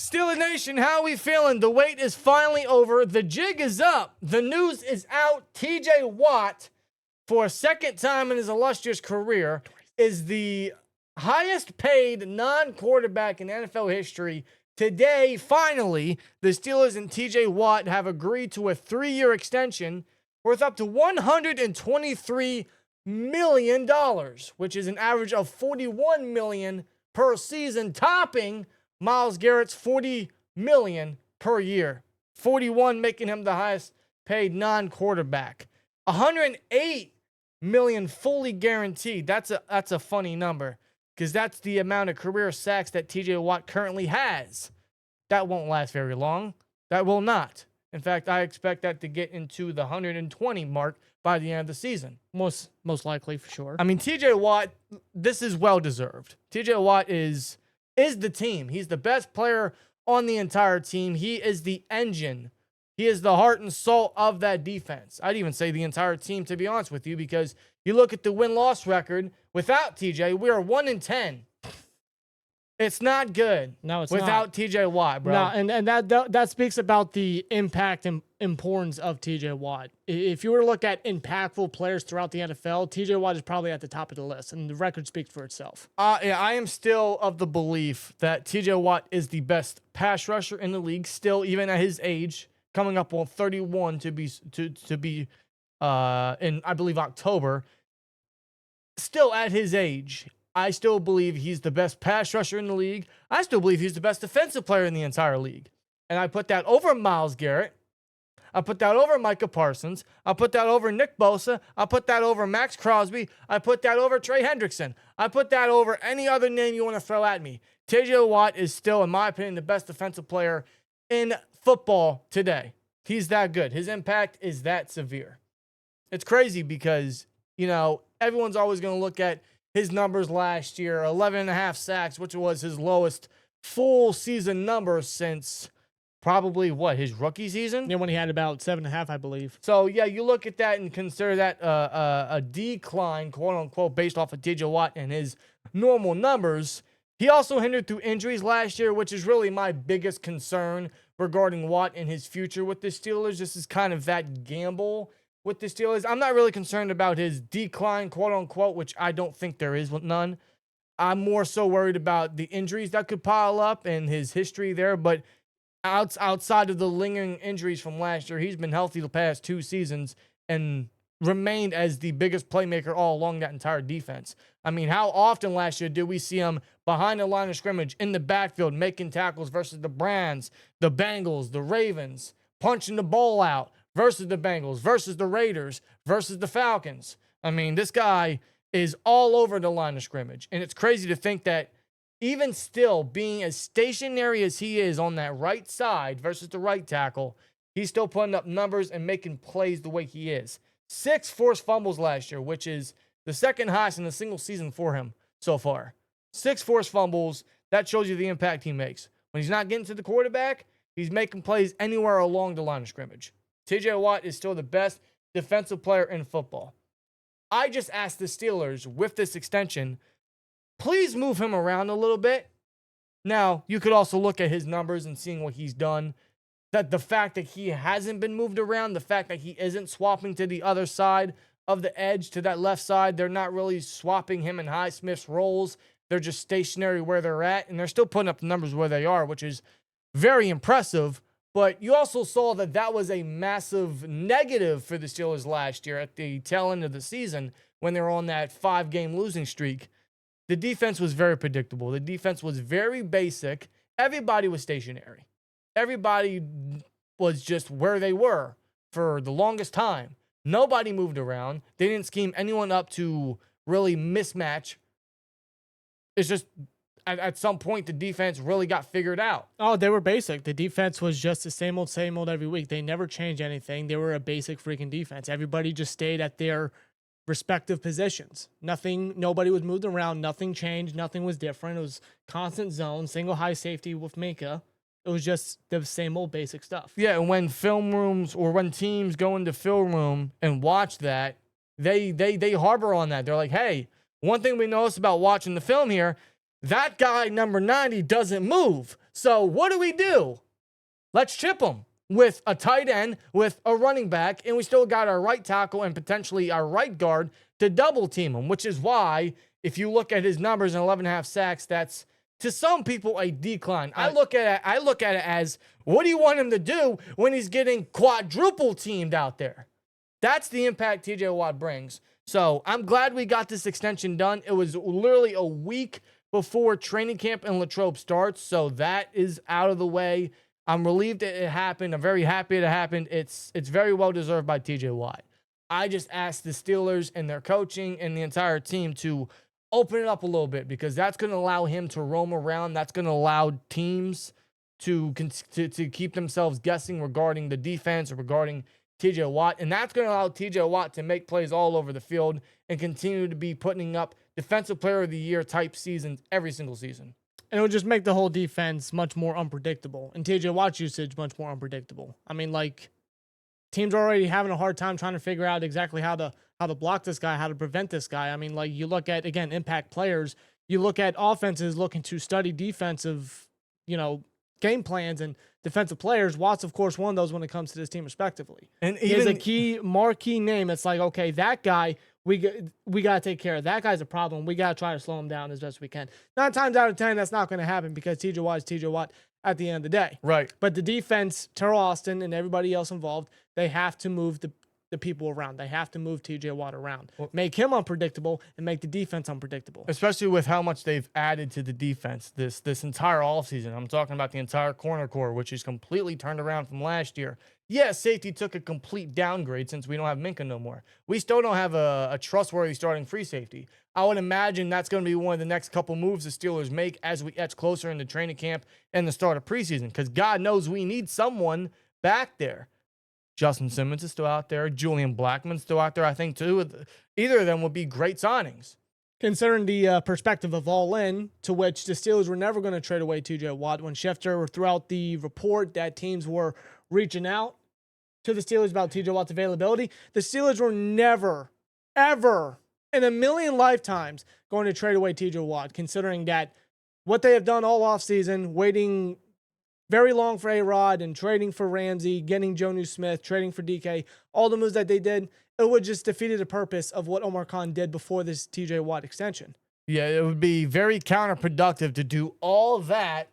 Steelers Nation, how we feeling? The wait is finally over. The jig is up. The news is out. TJ Watt, for a second time in his illustrious career, is the highest paid non-quarterback in NFL history. Today, finally, the Steelers and TJ Watt have agreed to a 3-year extension worth up to $123 million, which is an average of $41 million per season, topping Myles Garrett's $40 million per year. 41 making him the highest paid non-quarterback. $108 million fully guaranteed. That's a funny number because that's the amount of career sacks that TJ Watt currently has. That won't last very long. That will not. In fact, I expect that to get into the 120 mark by the end of the season. Most likely, for sure. I mean, TJ Watt, this is well-deserved. TJ Watt is the team. He's the best player on the entire team. He is the engine. He is the heart and soul of that defense. I'd even say the entire team, to be honest with you, because you look at the win-loss record without TJ, we are 1-10. It's not good. No, it's without not. TJ Watt, bro. No, and that speaks about the impact and importance of TJ Watt. If you were to look at impactful players throughout the NFL, TJ Watt is probably at the top of the list, and the record speaks for itself. Yeah, I am still of the belief that TJ Watt is the best pass rusher in the league, still, even at his age, coming up on 31 to be in, I believe, October. Still at his age, I still believe he's the best pass rusher in the league. I still believe he's the best defensive player in the entire league. And I put that over Myles Garrett. I put that over Micah Parsons. I put that over Nick Bosa. I put that over Max Crosby. I put that over Trey Hendrickson. I put that over any other name you want to throw at me. TJ Watt is still, in my opinion, the best defensive player in football today. He's that good. His impact is that severe. It's crazy because, everyone's always going to look at his numbers last year, 11.5 sacks, which was his lowest full season number since probably his rookie season? Yeah, when he had about 7.5, I believe. So, yeah, you look at that and consider that a decline, quote unquote, based off of TJ Watt and his normal numbers. He also hindered through injuries last year, which is really my biggest concern regarding Watt and his future with the Steelers. This is kind of that gamble with the Steelers. I'm not really concerned about his decline, quote unquote, which I don't think there is none. I'm more so worried about the injuries that could pile up and his history there. But outside of the lingering injuries from last year, he's been healthy the past 2 seasons and remained as the biggest playmaker all along that entire defense. I mean, how often last year did we see him behind the line of scrimmage in the backfield making tackles versus the Browns, the Bengals, the Ravens, punching the ball out versus the Bengals, versus the Raiders, versus the Falcons. I mean, this guy is all over the line of scrimmage. And it's crazy to think that even still being as stationary as he is on that right side versus the right tackle, he's still putting up numbers and making plays the way he is. 6 forced fumbles last year, which is the second highest in a single season for him so far. 6 forced fumbles, that shows you the impact he makes. When he's not getting to the quarterback, he's making plays anywhere along the line of scrimmage. TJ Watt is still the best defensive player in football. I just asked the Steelers, with this extension, please move him around a little bit. Now, you could also look at his numbers and seeing what he's done. That the fact that he hasn't been moved around, the fact that he isn't swapping to the other side of the edge, to that left side, they're not really swapping him in Highsmith's roles. They're just stationary where they're at, and they're still putting up the numbers where they are, which is very impressive. But you also saw that was a massive negative for the Steelers last year at the tail end of the season when they were on that 5-game losing streak. The defense was very predictable. The defense was very basic. Everybody was stationary. Everybody was just where they were for the longest time. Nobody moved around. They didn't scheme anyone up to really mismatch. It's just at some point the defense really got figured out. Oh, they were basic. The defense was just the same old every week. They never changed anything. They were a basic freaking defense. Everybody just stayed at their respective positions. Nobody was moved around. Nothing changed. Nothing was different. It was constant zone, single high safety with Minka. It was just the same old basic stuff. Yeah, and when film rooms or when teams go into film room and watch that, they harbor on that. They're like, hey, one thing we noticed about watching the film here, that guy, number 90, doesn't move. So what do? Let's chip him with a tight end, with a running back, and we still got our right tackle and potentially our right guard to double team him, which is why if you look at his numbers in 11.5 sacks, that's to some people a decline. I look at it as, what do you want him to do when he's getting quadruple teamed out there? That's the impact TJ Watt brings. So I'm glad we got this extension done. It was literally a week before training camp in Latrobe starts, so that is out of the way. I'm relieved that it happened. I'm very happy it happened. It's very well deserved by TJ Watt. I just asked the Steelers and their coaching and the entire team to open it up a little bit, because that's going to allow him to roam around. That's going to allow teams to keep themselves guessing regarding the defense or regarding TJ Watt. And that's going to allow TJ Watt to make plays all over the field and continue to be putting up Defensive Player of the Year type seasons every single season. And it would just make the whole defense much more unpredictable, and TJ Watt's usage much more unpredictable. I mean, like, teams are already having a hard time trying to figure out exactly how to block this guy, how to prevent this guy. I mean, like, you look at, again, impact players, you look at offenses looking to study defensive, game plans and defensive players. Watt's, of course, one of those when it comes to this team, respectively. And he is a marquee name. It's like, okay, that guy, we got to take care of. That guy's a problem. We got to try to slow him down as best we can. 9 times out of 10, that's not going to happen, because TJ Watt is TJ Watt at the end of the day. Right. But the defense, Terrell Austin and everybody else involved, they have to move the people around. They have to move TJ Watt around. Make him unpredictable and make the defense unpredictable. Especially with how much they've added to the defense this entire offseason. I'm talking about the entire corner core, which is completely turned around from last year. Yeah, safety took a complete downgrade since we don't have Minka no more. We still don't have a trustworthy starting free safety. I would imagine that's going to be one of the next couple moves the Steelers make as we edge closer into training camp and the start of preseason, because God knows we need someone back there. Justin Simmons is still out there. Julian Blackmon's still out there, I think, too. Either of them would be great signings. Considering the perspective of all in, to which the Steelers were never going to trade away TJ Watt, when Schefter threw out the report that teams were reaching out to the Steelers about TJ Watt's availability, the Steelers were never, ever, in a million lifetimes, going to trade away TJ Watt, considering that what they have done all offseason, waiting very long for A-Rod and trading for Ramsey, getting Jonnu Smith, trading for DK, all the moves that they did, it would just defeat the purpose of what Omar Khan did before this TJ Watt extension. Yeah, it would be very counterproductive to do all that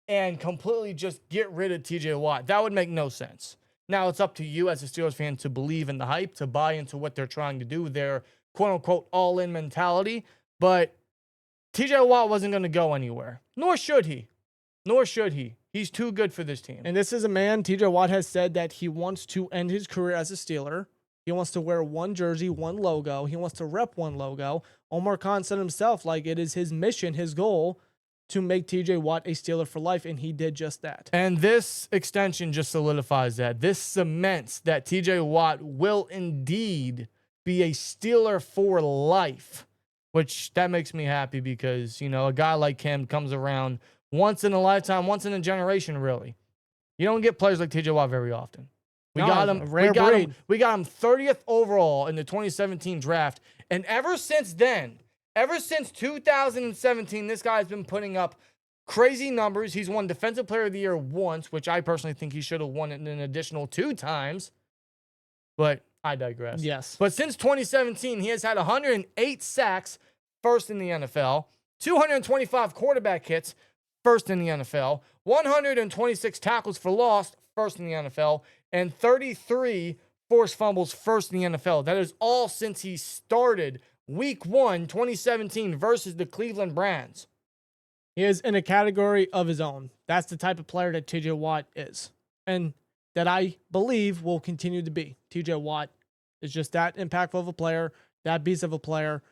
and completely just get rid of TJ Watt. That would make no sense. Now, it's up to you as a Steelers fan to believe in the hype, to buy into what they're trying to do, their quote-unquote all-in mentality, but TJ Watt wasn't going to go anywhere, nor should he. He's too good for this team. And this is a man, TJ Watt has said that he wants to end his career as a Steeler. He wants to wear one jersey, one logo. He wants to rep one logo. Omar Khan said himself, like, it is his mission, his goal, to make TJ Watt a Steeler for life, and he did just that. And this extension just solidifies that. This cements that TJ Watt will indeed be a Steeler for life, which that makes me happy, because, a guy like him comes around once in a lifetime, once in a generation, really. You don't get players like TJ Watt very often. We got him 30th overall in the 2017 draft. And ever since then, ever since 2017, this guy's been putting up crazy numbers. He's won Defensive Player of the Year once, which I personally think he should have won it an additional 2 times. But I digress. Yes. But since 2017, he has had 108 sacks, first in the NFL, 225 quarterback hits, first in the NFL, 126 tackles for loss, first in the NFL, and 33 forced fumbles, first in the NFL. That is all since he started Week 1, 2017 versus the Cleveland Browns. He is in a category of his own. That's the type of player that TJ Watt is, and that I believe will continue to be. TJ Watt is just that impactful of a player, that beast of a player.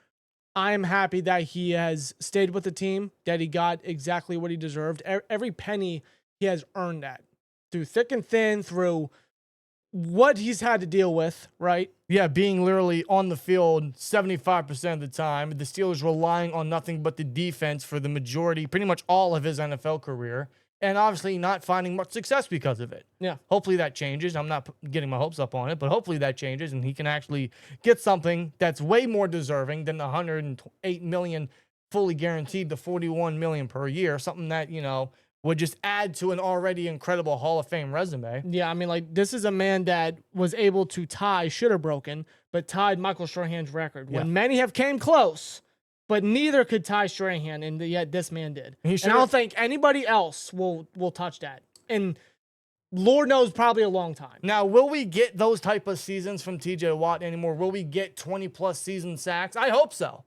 I am happy that he has stayed with the team, that he got exactly what he deserved. Every penny he has earned that, through thick and thin, through what he's had to deal with, right? Yeah, being literally on the field 75% of the time, the Steelers relying on nothing but the defense for the majority, pretty much all of his NFL career, and obviously not finding much success because of it. Yeah. Hopefully that changes. I'm not getting my hopes up on it, but hopefully that changes and he can actually get something that's way more deserving than the $108 million fully guaranteed to $41 million per year, something that, would just add to an already incredible Hall of Fame resume. Yeah, I mean, like, this is a man that was able to tie, should have broken, but tied Michael Strahan's record. When many have came close, but neither could tie Strahan, and yet this man did. And I don't think anybody else will touch that. And Lord knows, probably a long time. Now, will we get those type of seasons from TJ Watt anymore? Will we get 20-plus season sacks? I hope so.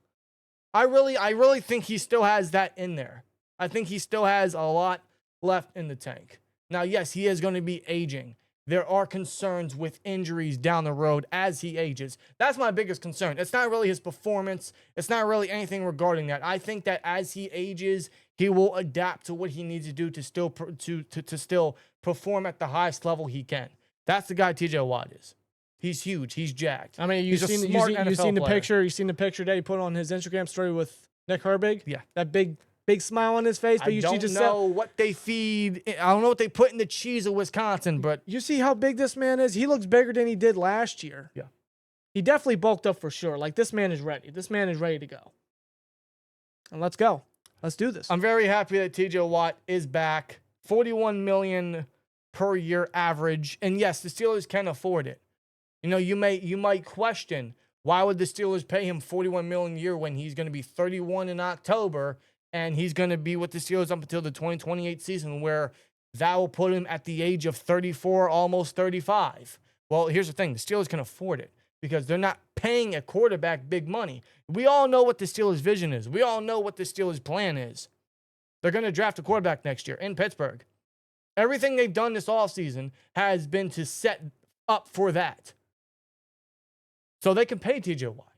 I really think he still has that in there. I think he still has a lot left in the tank. Now, yes, he is going to be aging. There are concerns with injuries down the road as he ages. That's my biggest concern. It's not really his performance. It's not really anything regarding that. I think that as he ages, he will adapt to what he needs to do to still to still perform at the highest level he can. That's the guy TJ Watt is. He's huge. He's jacked. I mean, you've seen the picture. You've seen the picture that he put on his Instagram story with Nick Herbig. Yeah, that big smile on his face. But I don't know what they feed. I don't know what they put in the cheese of Wisconsin. But you see how big this man is. He looks bigger than he did last year. Yeah, he definitely bulked up for sure. Like, this man is ready. This man is ready to go. And let's go. Let's do this. I'm very happy that TJ Watt is back. $41 million per year average, and yes, the Steelers can afford it. You know, you might question, why would the Steelers pay him $41 million a year when he's going to be 31 in October, and he's going to be with the Steelers up until the 2028 season, where that will put him at the age of 34, almost 35. Well, here's the thing. The Steelers can afford it because they're not paying a quarterback big money. We all know what the Steelers' vision is. We all know what the Steelers' plan is. They're going to draft a quarterback next year in Pittsburgh. Everything they've done this offseason has been to set up for that. So they can pay TJ Watt.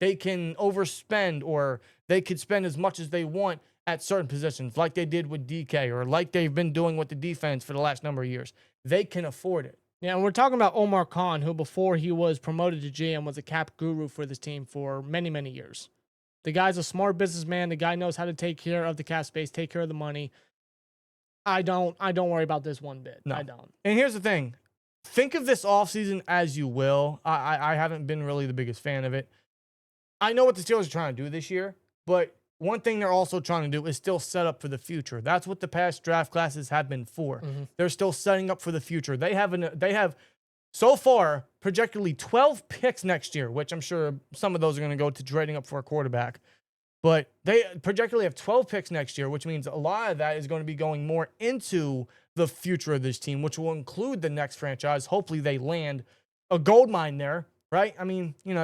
They can overspend, or they could spend as much as they want at certain positions, like they did with DK, or like they've been doing with the defense for the last number of years. They can afford it. Yeah, and we're talking about Omar Khan, who before he was promoted to GM was a cap guru for this team for many, many years. The guy's a smart businessman. The guy knows how to take care of the cap space, take care of the money. I don't worry about this one bit. No. I don't. And here's the thing. Think of this offseason as you will. I haven't been really the biggest fan of it. I know what the Steelers are trying to do this year, but one thing they're also trying to do is still set up for the future. That's what the past draft classes have been for. Mm-hmm. They're still setting up for the future. They have so far projectedly 12 picks next year, which I'm sure some of those are going to go to trading up for a quarterback. But they projectedly have 12 picks next year, which means a lot of that is going to be going more into the future of this team, which will include the next franchise. Hopefully they land a gold mine there, right? I mean, you know,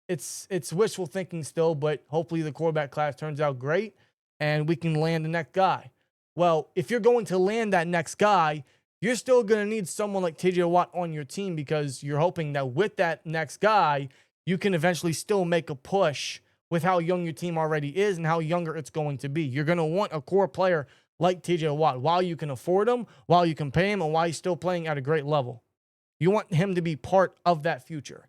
it's wishful thinking still, but hopefully the quarterback class turns out great and we can land the next guy. Well, if you're going to land that next guy, you're still going to need someone like TJ Watt on your team, because you're hoping that with that next guy, you can eventually still make a push with how young your team already is and how younger it's going to be. You're going to want a core player like TJ Watt while you can afford him, while you can pay him, and while he's still playing at a great level. You want him to be part of that future.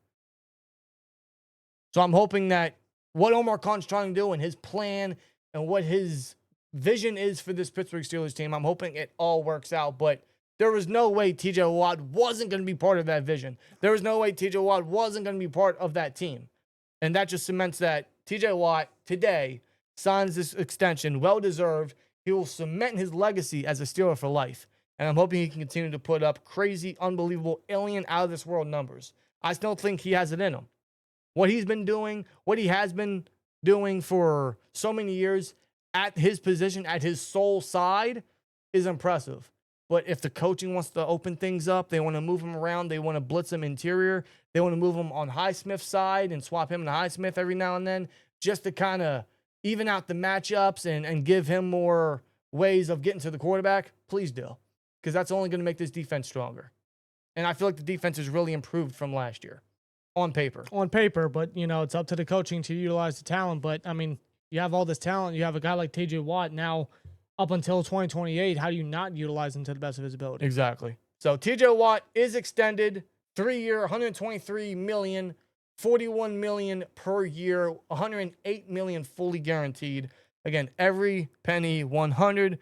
So I'm hoping that what Omar Khan's trying to do and his plan and what his vision is for this Pittsburgh Steelers team, I'm hoping it all works out. But there was no way TJ Watt wasn't going to be part of that vision. There was no way TJ Watt wasn't going to be part of that team. And that just cements that TJ Watt today signs this extension, well-deserved. He will cement his legacy as a Steeler for life. And I'm hoping he can continue to put up crazy, unbelievable, alien, out-of-this-world numbers. I still think he has it in him. What he's been doing, what he has been doing for so many years at his position, at his sole side, is impressive. But if the coaching wants to open things up, they want to move him around, they want to blitz him interior, they want to move him on Highsmith's side and swap him to Highsmith every now and then, just to kind of even out the matchups and give him more ways of getting to the quarterback, please do. Because that's only going to make this defense stronger. And I feel like the defense has really improved from last year. On paper. On paper, but, you know, it's up to the coaching to utilize the talent. But, I mean, you have all this talent. You have a guy like TJ Watt now up until 2028. How do you not utilize him to the best of his ability? Exactly. So TJ Watt is extended 3-year, $123 million, $41 million per year, $108 million fully guaranteed. Again, every penny 100%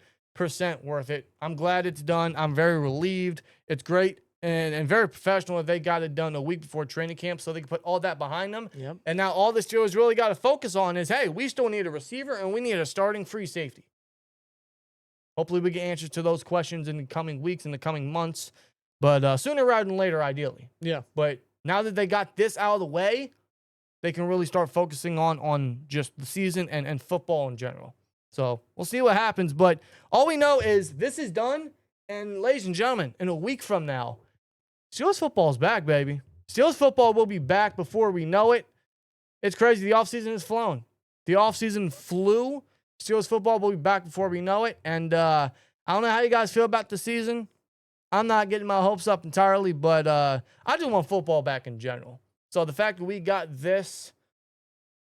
worth it. I'm glad it's done. I'm very relieved. It's great and very professional that they got it done a week before training camp so they can put all that behind them. Yep. And now all the Steelers really got to focus on is, hey, we still need a receiver and we need a starting free safety. Hopefully we get answers to those questions in the coming weeks, in the coming months. But sooner rather than later, ideally. Yeah. But now that they got this out of the way, they can really start focusing on just the season and football in general. So we'll see what happens. But all we know is this is done. And ladies and gentlemen, in a week from now, Steelers football is back, baby. Steelers football will be back before we know it. It's crazy. The offseason has flown. The offseason flew. Steelers football will be back before we know it. And I don't know how you guys feel about the season. I'm not getting my hopes up entirely, but I just want football back in general. So the fact that we got this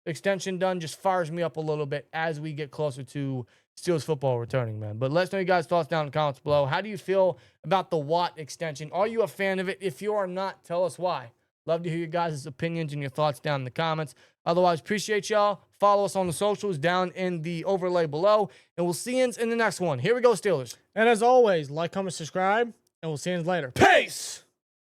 extension done just fires me up a little bit as we get closer to Steelers football returning, man. But let us know your guys' thoughts down in the comments below. How do you feel about the Watt extension? Are you a fan of it? If you are not, tell us why. Love to hear your guys' opinions and your thoughts down in the comments. Otherwise, appreciate y'all. Follow us on the socials down in the overlay below. And we'll see you in the next one. Here we go, Steelers. And as always, like, comment, subscribe, and we'll see you later. Peace!